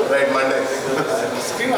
Right, Monday. Screen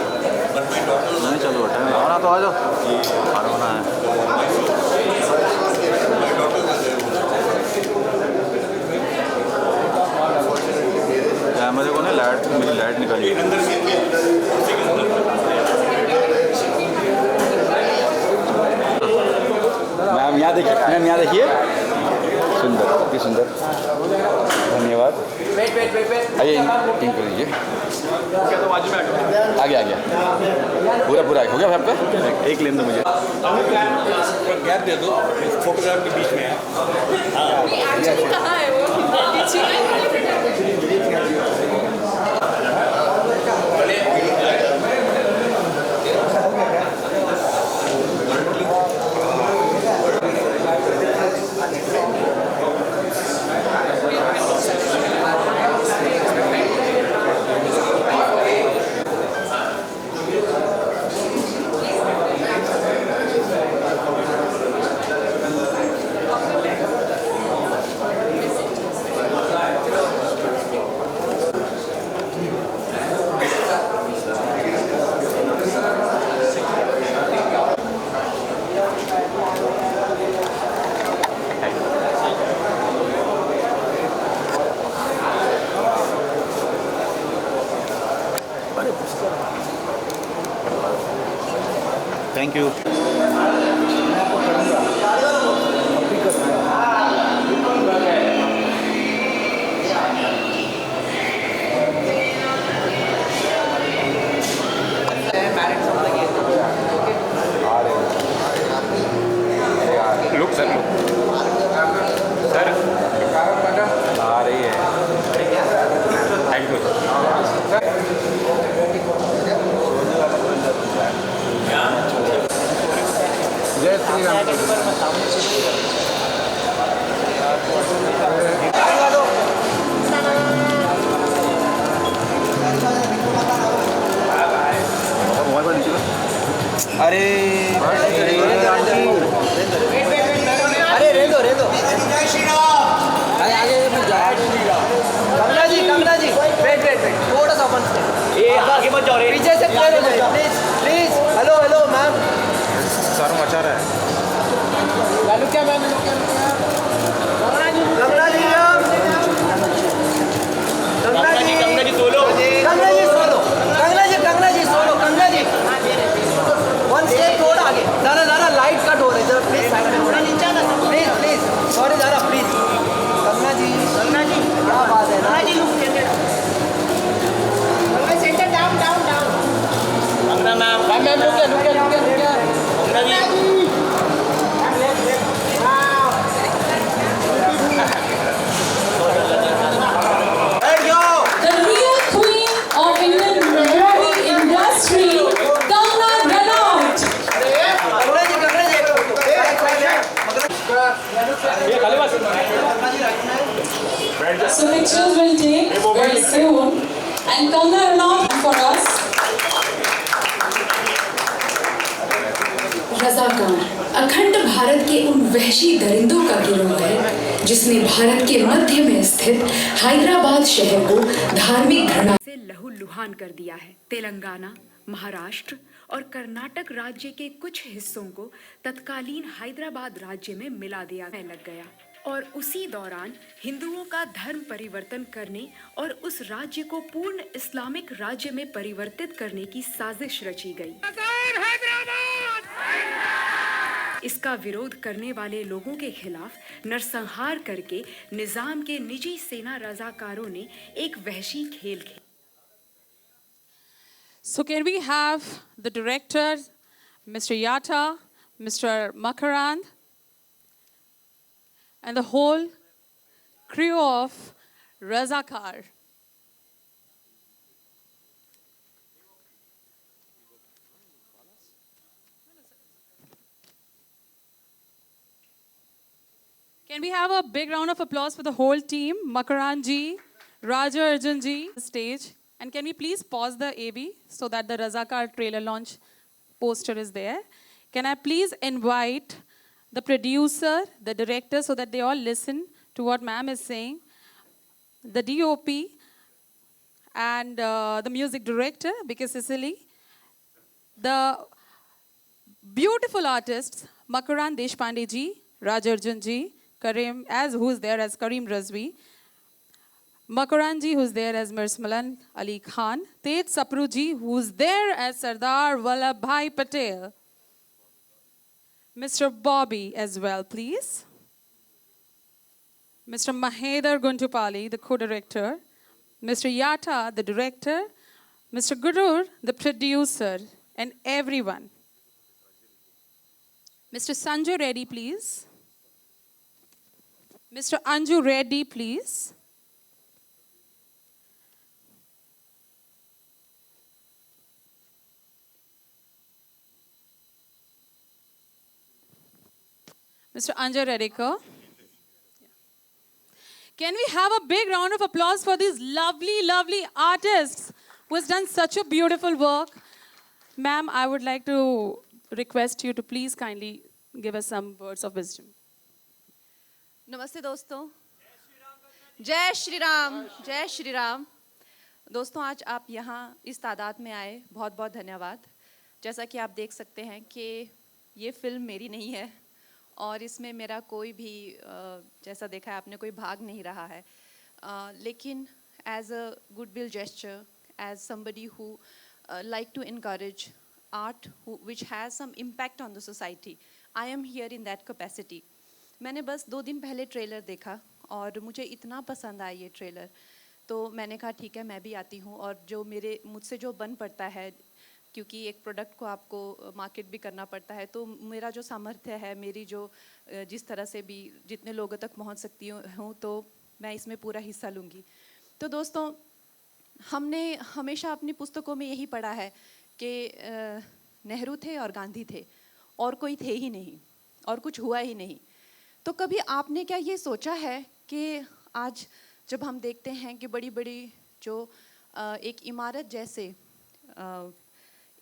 नहीं चलो बेटा आना तो आ जाओ खाना होना है कैमरे को नहीं लाइट मेरी लाइट निकाली मैम यहाँ देखिए सुंदर अति सुंदर धन्यवाद आइए टिंग कर दीजिए आ गया पूरा हो गया भाई आपका एक लेन दो मुझे गैप दे दो फोटोग्राफ के बीच में है कहाँ है वो थैंक यू अरे अरे रेंदो रेंदो अरे आगे मत जाओ कंगना जी वेट वेट वेट थोड़ा सा अपन आगे मत जाओ पीछे से क्लियर हो जाए please please hello hello ma'am sir मचा रहा है लालू क्या मैम कंगना जी मैम कंगना जी सोलो कंगना जी सोलो कंगना जी वन स्टेप थोड़ा आगे ज़रा लाइट कट हो रही है जरा प्लीज साइड में थोड़ा नीचे आना प्लीज प्लीज सॉरी ज़रा प्लीज कंगना जी क्या बात है ना जी centre down down down Kangana ma'am रुक कंगना जी The real queen of Indian movie industry, Kangna Ranaut. So pictures will take very soon, and Kangna Ranaut for us. रज़ाकार अखंड भारत के उन वहशी दरिंदों का गिरोह है जिसने भारत के मध्य में स्थित हैदराबाद शहर को धार्मिक घृणा से लहूलुहान कर दिया है। तेलंगाना, महाराष्ट्र और कर्नाटक राज्य के कुछ हिस्सों को तत्कालीन हैदराबाद राज्य में मिला दिया लग गया और उसी दौरान हिंदुओं का धर्म परिवर्तन करने और उस राज्य को पूर्ण इस्लामिक राज्य में परिवर्तित करने की साजिश रची गई। इसका विरोध करने वाले लोगों के खिलाफ नरसंहार करके निजाम के निजी सेना रजाकारों ने एक वहशी खेल खेला। So can we have the director, Mr. Yata, Mr. Makarand, and the whole crew of Razakar. Can we have a big round of applause for the whole team? Makaran ji, Raja Arjun ji, stage. And can we please pause the AV so that the Razakar trailer launch poster is there? Can I please invite the producer, the director, so that they all listen to what ma'am is saying, the DOP, and the music director, because Cicely, the beautiful artists, Makaran Deshpande ji, Raj Arjun ji, Karim, who's there as Karim Razvi, Makaran ji, who's there as Mirsmalan Ali Khan, Tej Sapru ji, who's there as Sardar Vallabhbhai Patel, Mr. Bobby as well, please. Mr. Mahedar Guntupalli, the co-director, Mr. Yata, the director, Mr. Gurur, the producer, and everyone. Mr. Sanju Reddy, please. Mr. Anju Reddy, please. Mr. Anju Reddy-ko. Can we have a big round of applause for these lovely, lovely artists who has done such a beautiful work? Ma'am, I would like to request you to please kindly give us some words of wisdom. नमस्ते दोस्तों, जय श्री राम, जय श्री राम। दोस्तों, आज आप यहाँ इस तादाद में आए, बहुत बहुत धन्यवाद। जैसा कि आप देख सकते हैं कि ये फिल्म मेरी नहीं है और इसमें मेरा कोई भी जैसा देखा है आपने कोई भाग नहीं रहा है, लेकिन as a goodwill gesture, as somebody who like to encourage art which has some impact on the society, I am here in that capacity. मैंने बस 2 दिन पहले ट्रेलर देखा और मुझे इतना पसंद आया ये ट्रेलर, तो मैंने कहा ठीक है मैं भी आती हूँ और जो मुझसे जो बन पड़ता है, क्योंकि एक प्रोडक्ट को आपको मार्केट भी करना पड़ता है, तो मेरा जो सामर्थ्य है, मेरी जो जिस तरह से भी जितने लोगों तक पहुँच सकती हूँ, तो मैं इसमें पूरा हिस्सा लूँगी। तो दोस्तों, हमने हमेशा अपनी पुस्तकों में यही पढ़ा है कि नेहरू थे और गांधी थे और कोई थे ही नहीं। और कुछ हुआ ही नहीं। तो कभी आपने क्या ये सोचा है कि आज जब हम देखते हैं कि बड़ी बड़ी जो एक इमारत जैसे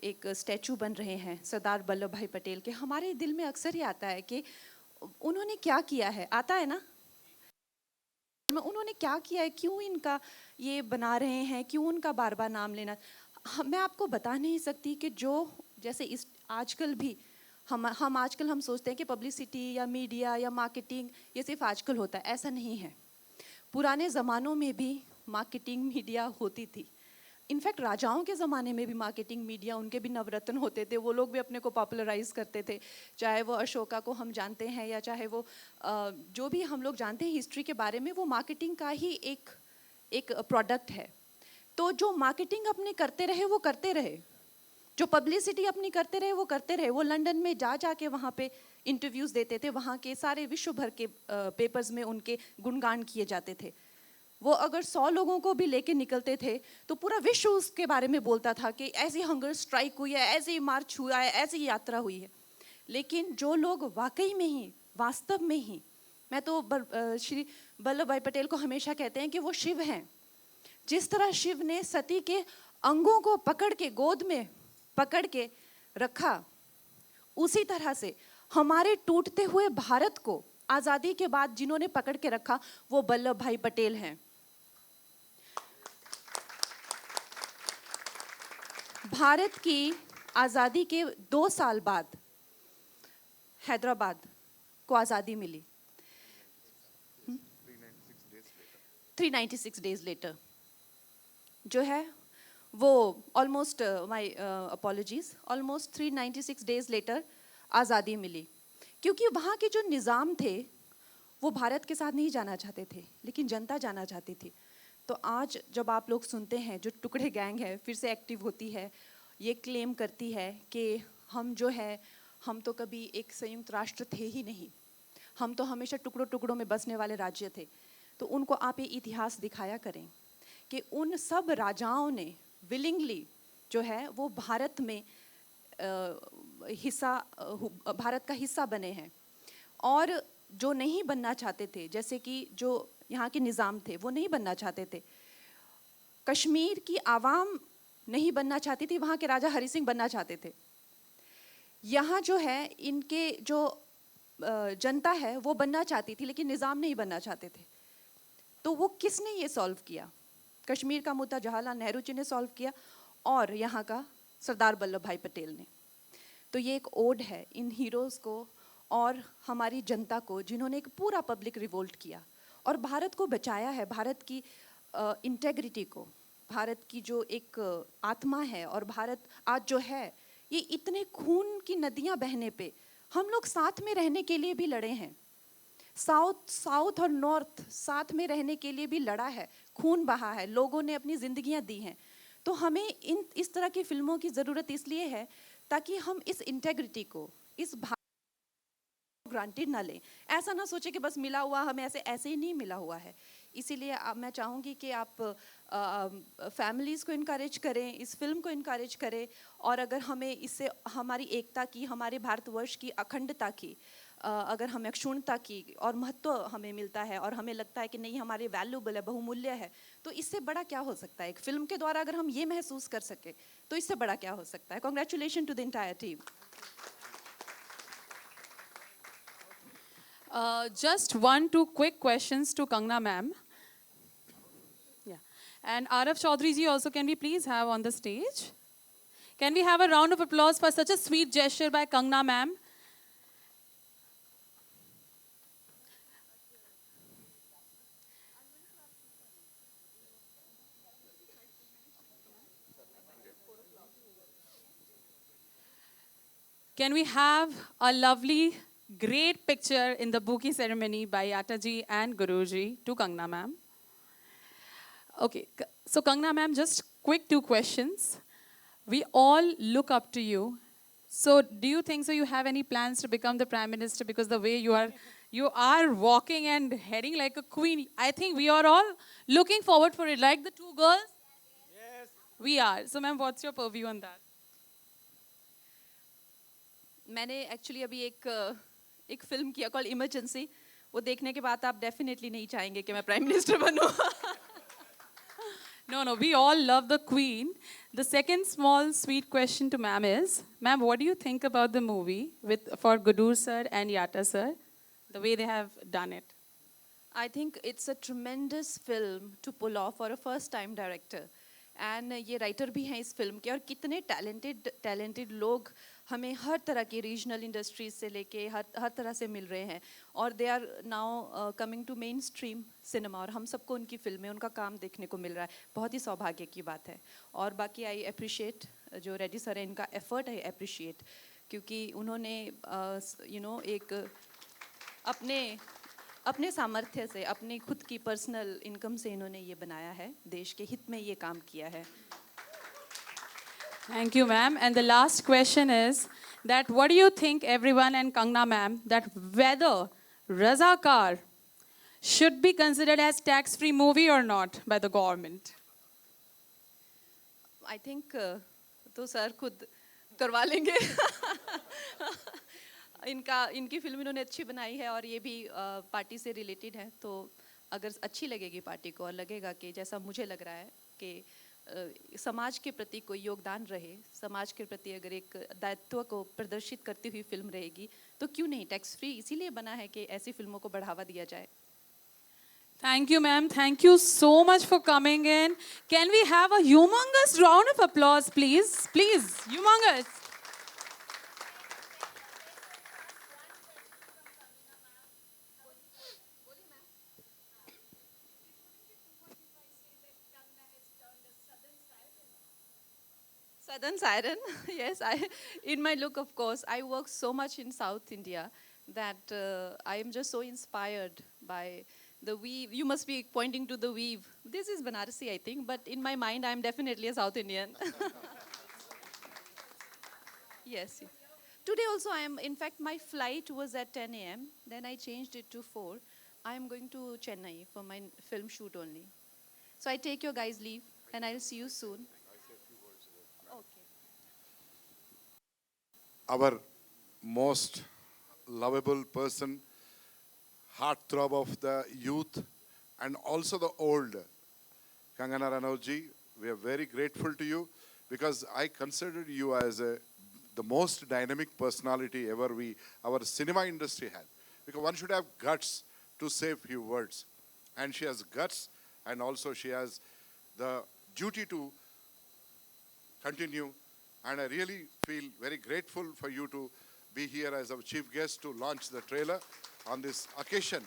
एक स्टैचू बन रहे हैं सरदार वल्लभ भाई पटेल के, हमारे दिल में अक्सर ही आता है कि उन्होंने क्या किया है, आता है ना, उन्होंने क्या किया है, क्यों इनका ये बना रहे हैं, क्यों उनका बार बार नाम लेना। मैं आपको बता नहीं सकती कि जो जैसे इस आजकल भी हम आजकल हम सोचते हैं कि पब्लिसिटी या मीडिया या मार्केटिंग ये सिर्फ आजकल होता है, ऐसा नहीं है। पुराने ज़मानों में भी मार्केटिंग मीडिया होती थी। इनफैक्ट राजाओं के ज़माने में भी मार्केटिंग मीडिया, उनके भी नवरत्न होते थे, वो लोग भी अपने को पॉपुलराइज करते थे। चाहे वो अशोका को हम जानते हैं या चाहे वो जो भी हम लोग जानते हैं हिस्ट्री के बारे में, वो मार्केटिंग का ही एक प्रोडक्ट है। तो जो मार्केटिंग अपने करते रहे वो करते रहे, जो पब्लिसिटी अपनी करते रहे वो करते रहे। वो लंदन में जा के वहाँ पे इंटरव्यूज़ देते थे, वहाँ के सारे विश्व भर के पेपर्स में उनके गुणगान किए जाते थे। वो अगर 100 लोगों को भी लेके निकलते थे तो पूरा विश्व उसके बारे में बोलता था कि ऐसी हंगर स्ट्राइक हुई है, ऐसे ही मार्च हुआ है, ऐसी यात्रा हुई है। लेकिन जो लोग वाकई में ही, वास्तव में ही, मैं तो श्री वल्लभ भाई पटेल को हमेशा कहते हैं कि वो शिव हैं। जिस तरह शिव ने सती के अंगों को पकड़ के गोद में पकड़ के रखा, उसी तरह से हमारे टूटते हुए भारत को आज़ादी के बाद जिन्होंने पकड़ के रखा वो वल्लभ भाई पटेल हैं। भारत की आज़ादी के 2 साल बाद हैदराबाद को आज़ादी मिली, 396 डेज लेटर जो है वो almost, my apologies, almost 396 days later आज़ादी मिली। क्योंकि वहाँ के जो निज़ाम थे वो भारत के साथ नहीं जाना चाहते थे, लेकिन जनता जाना चाहती थी। तो आज जब आप लोग सुनते हैं जो टुकड़े गैंग है फिर से एक्टिव होती है, ये क्लेम करती है कि हम जो है, हम तो कभी एक संयुक्त राष्ट्र थे ही नहीं, हम तो हमेशा टुकड़ों टुकड़ों में बसने वाले राज्य थे। तो उनको आप ये इतिहास दिखाया करें कि उन सब राजाओं ने विलिंगली जो है वो भारत में भारत का हिस्सा बने हैं। और जो नहीं बनना चाहते थे, जैसे कि जो यहाँ के निज़ाम थे वो नहीं बनना चाहते थे, कश्मीर की आवाम नहीं बनना चाहती थी, वहाँ के राजा हरि सिंह बनना चाहते थे। यहाँ जो है इनके जो जनता है वो बनना चाहती थी, लेकिन निज़ाम नहीं बनना चाहते थे। तो वो किसने ये सॉल्व किया? कश्मीर का मुद्दा जवाहरलाल नेहरू जी ने सॉल्व किया और यहाँ का सरदार वल्लभ भाई पटेल ने। तो ये एक ओड है इन हीरोज़ को और हमारी जनता को, जिन्होंने एक पूरा पब्लिक रिवोल्ट किया और भारत को बचाया है, भारत की इंटेग्रिटी को, भारत की जो एक आत्मा है। और भारत आज जो है ये इतने खून की नदियाँ बहने पे हम लोग साथ में रहने के लिए भी लड़े हैं। साउथ और नॉर्थ साथ में रहने के लिए भी लड़ा है, खून बहा है, लोगों ने अपनी जिंदगियां दी हैं। तो हमें इस तरह की फिल्मों की ज़रूरत इसलिए है ताकि हम इस इंटेग्रिटी को, इस ग्रांटेड ना लें। ऐसा ना सोचे कि बस मिला हुआ हमें, ऐसे ही नहीं मिला हुआ है। इसीलिए मैं चाहूँगी कि आप फैमिलीज़ को इनकरेज करें, इस फिल्म को इनकरेज करें। और अगर हमें इससे हमारी एकता की, हमारे भारतवर्ष की अखंडता की, अगर हमें अक्षुण्णता की और महत्व हमें मिलता है और हमें लगता है कि नहीं हमारे वैल्यूबल है, बहुमूल्य है, तो इससे बड़ा क्या हो सकता है? एक फिल्म के द्वारा अगर हम ये महसूस कर सके तो इससे बड़ा क्या हो सकता है? Congratulation to the entire team. Just 1-2 quick questions to Kangna ma'am. Yeah. And Arav Chaudhary ji also can we please have on the stage? Can we have a round of applause for such a sweet gesture by Kangna ma'am? Can we have a lovely, great picture in the bouquet ceremony by Yataji and Guruji to Kangna ma'am? Okay, so Kangna ma'am, just quick 2 questions. We all look up to you. So do you think so you have any plans to become the Prime Minister? Because the way you are walking and heading like a queen, I think we are all looking forward for it. Like the 2 girls? Yes. We are. So ma'am, what's your purview on that? मैंने actually अभी एक film किया call emergency, वो देखने के बाद आप definitely नहीं चाहेंगे कि मैं प्राइम मिनिस्टर बनूं. No, no, we all love the Queen. The second small sweet question to ma'am is, ma'am, what do you think about the movie for Gudur sir and Yata sir, the way they have done it? I think it's a tremendous film to pull off for a first-time director. And ये writer भी हैं इस film के, और कितने talented लोग हमें हर तरह की रीजनल इंडस्ट्रीज से लेके हर तरह से मिल रहे हैं, और they are now coming to mainstream cinema, और हम सबको उनकी फिल्में, उनका काम देखने को मिल रहा है. बहुत ही सौभाग्य की बात है. और बाकी आई अप्रिशिएट जो रेड्डी सर है, इनका एफर्ट आई अप्रिशिएट, क्योंकि उन्होंने एक अपने सामर्थ्य से, अपनी खुद की पर्सनल इनकम से इन्होंने ये बनाया है, देश के हित में ये काम किया है. Thank you, ma'am. And the last question is that what do you think, everyone, and Kangna ma'am, that whether Razakar should be considered as tax-free movie or not by the government? I think तो sir खुद करवा लेंगे. इनकी film इन्होंने अच्छी बनाई है, और ये भी पार्टी से रिलेटेड है, तो अगर अच्छी लगेगी पार्टी को, और लगेगा कि जैसा मुझे लग रहा है कि समाज के प्रति कोई योगदान रहे, समाज के प्रति अगर एक दायित्व को प्रदर्शित करती हुई फिल्म रहेगी, तो क्यों नहीं. टैक्स फ्री इसीलिए बना है कि ऐसी फिल्मों को बढ़ावा दिया जाए. Thank you, ma'am. Thank you so much for coming in. Can we have a humongous round of applause, please? Please, humongous. Southern Siren, yes. In my look, of course, I work so much in South India that I am just so inspired by the weave. You must be pointing to the weave. This is Banarasi, I think, but in my mind, I am definitely a South Indian. Yes. Today also, in fact, my flight was at 10 a.m. Then I changed it to 4. I am going to Chennai for my film shoot only. So I take your guys' leave, and I'll see you soon. Our most lovable person, heartthrob of the youth and also the old, Kangana Ranaut ji, we are very grateful to you, because I considered you as the most dynamic personality ever our cinema industry had. Because one should have guts to say few words. And she has guts, and also she has the duty to continue. And I really feel very grateful for you to be here as our chief guest to launch the trailer on this occasion.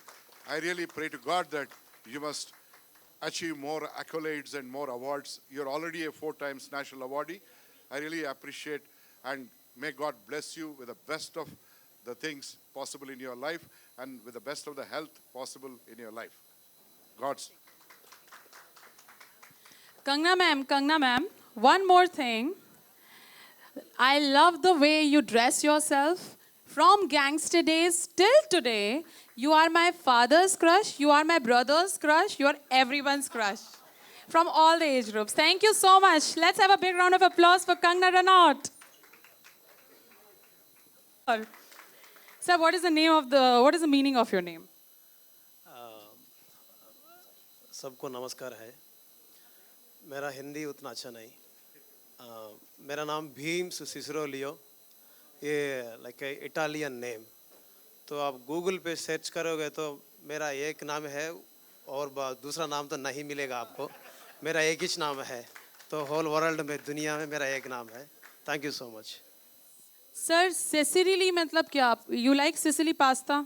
I really pray to God that you must achieve more accolades and more awards. You're already a 4 times national awardee. I really appreciate, and may God bless you with the best of the things possible in your life, and with the best of the health possible in your life. God's. Kangna ma'am, one more thing. I love the way you dress yourself. From gangster days till today, you are my father's crush, you are my brother's crush, you are everyone's crush. From all the age groups. Thank you so much. Let's have a big round of applause for Kangna Ranaut. Sir, what is the meaning of your name? सबको नमस्कार है. मेरा हिंदी उतना अच्छा नहीं. मेरा नाम Bhim Cicero लियो. ये लाइक इटालियन नेम. तो आप गूगल पे सर्च करोगे तो मेरा एक नाम है, और दूसरा नाम तो नहीं मिलेगा आपको. मेरा एक ही नाम है. तो होल वर्ल्ड में, दुनिया में मेरा एक नाम है. Thank you so much. Sir, Sicily मतलब क्या? You like Sicily pasta?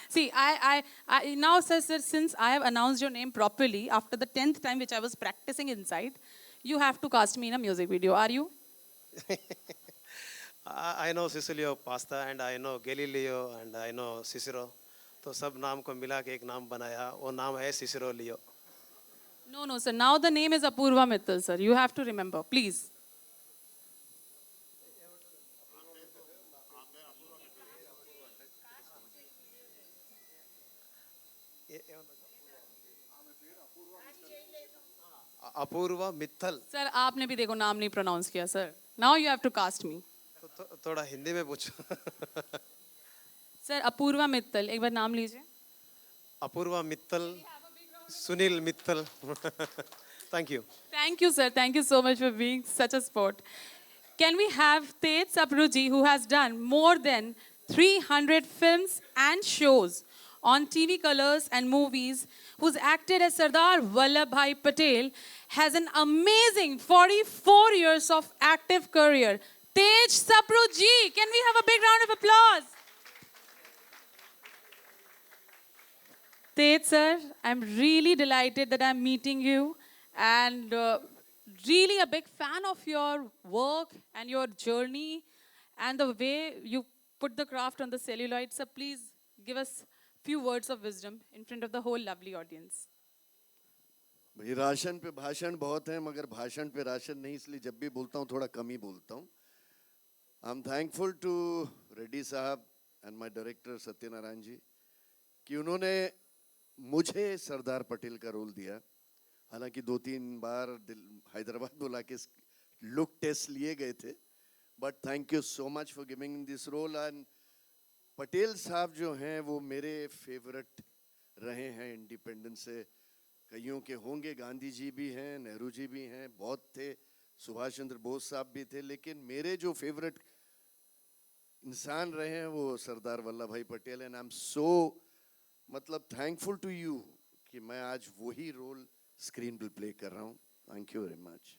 See, I now, sir, since I have announced your name properly after the 10th time which I was practicing inside, you have to cast me in a music video. Are you? I know Sicilio pasta, and I know Galileo, and I know Cicero. तो सब नाम को मिला के एक नाम बनाया. वो नाम है Cicero Leo. No, sir. Now the name is Apurva Mittal, sir. You have to remember, please. Apoorva Mittal. Sir, आपने भी देखो नाम नहीं प्रोनाउंस किया, sir. Now you have to cast me. तो थोड़ा हिंदी में पूछो। सर अपूर्वा मित्तल, एक बार नाम लीजिए। Apoorva Mittal, Sunil Mittal. Thank you. Thank you, sir. Thank you so much for being such a sport. Can we have Tej Sapruji, who has done more than 300 films and shows on TV colors and movies, who's acted as Sardar Vallabhbhai Patel, has an amazing 44 years of active career. Tej Sapruji, can we have a big round of applause? Tej sir, I'm really delighted that I'm meeting you, and really a big fan of your work and your journey and the way you put the craft on the celluloid. So please give us few words of wisdom in front of the whole lovely audience. भाई ration पे भाषण बहुत है मगर भाषण पे ration नहीं, इसलिए जब भी बोलता हूँ थोड़ा कम ही बोलता हूँ. I am thankful to Reddy sahab and my director Satyanarayana ji कि उन्होंने मुझे सरदार पटेल का रोल दिया. हालांकि 2-3 बार हैदराबाद बुला के लुक टेस्ट लिए गए थे, but thank you so much for giving this role. And Patel sahab जो हैं वो मेरे फेवरेट रहे हैं इंडिपेंडेंस से. कईयों के होंगे, गांधी जी भी हैं, नेहरू जी भी हैं, बहुत थे, सुभाष चंद्र बोस साहब भी थे, लेकिन मेरे जो फेवरेट इंसान रहे हैं वो सरदार वल्लभ भाई Patel. And I am so मतलब थैंकफुल टू यू कि मैं आज वही रोल स्क्रीन पे प्ले कर रहा हूँ. Thank you very much.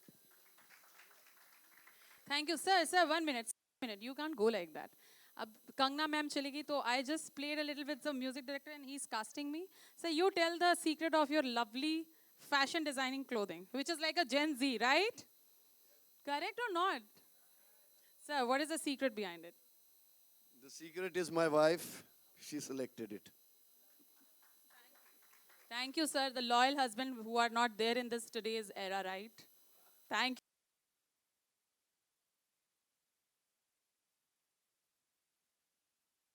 Thank you, sir. Sir, 1 minute. You can't go like that. अब कंगना मैम चलेगी तो I just played a little with the music director and he's casting me. So you tell the secret of your lovely fashion designing clothing, which is like a Gen Z, right? Correct or not? Sir, what is the secret behind it? The secret is my wife. She selected it. Thank you, sir. The loyal husband who are not there in this today's era, right? Thank you.